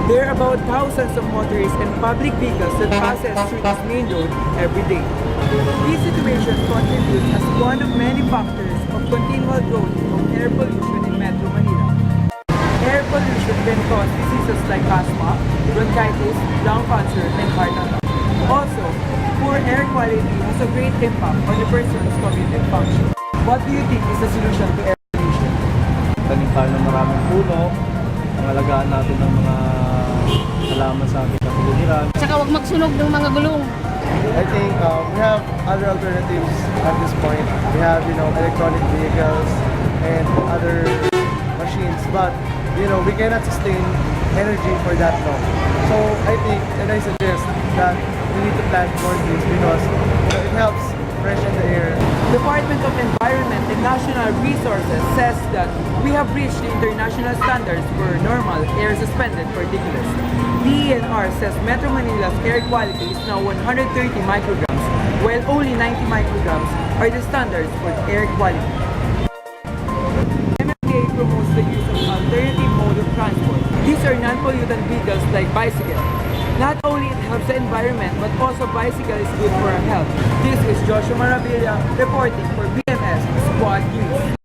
There are about thousands of motorists and public vehicles that passes through this main road every day. This situation contributes as one of many factors of continual growth of air pollution in Metro Manila. Air pollution can cause diseases like asthma, bronchitis, lung cancer, and heart attack. Also, poor air quality has a great impact on a person's cognitive function. What do you think is the solution to air pollution? Tanim tayo ng maraming puno, pangalagaan natin ng mga halaman sa ating kapaligiran. Tsaka huwag magsunog ng mga gulong. I think we have other alternatives at this point. We have, electronic vehicles and other machines, but, we cannot sustain energy for that long. So I think, and I suggest that we need to plant more trees because it helps freshen the air. Department of Environment and National Resources says that we have reached the international standards for normal air suspended particulates. DENR says Metro Manila's air quality is now 130 micrograms, while only 90 micrograms are the standards for air quality. MMDA promotes the use of alternative mode of transport. These are non-pollutant vehicles like bicycle. Not only it helps the environment, but also bicycle is good for our health. This is Joshua Maravilla reporting for BMS Squad News.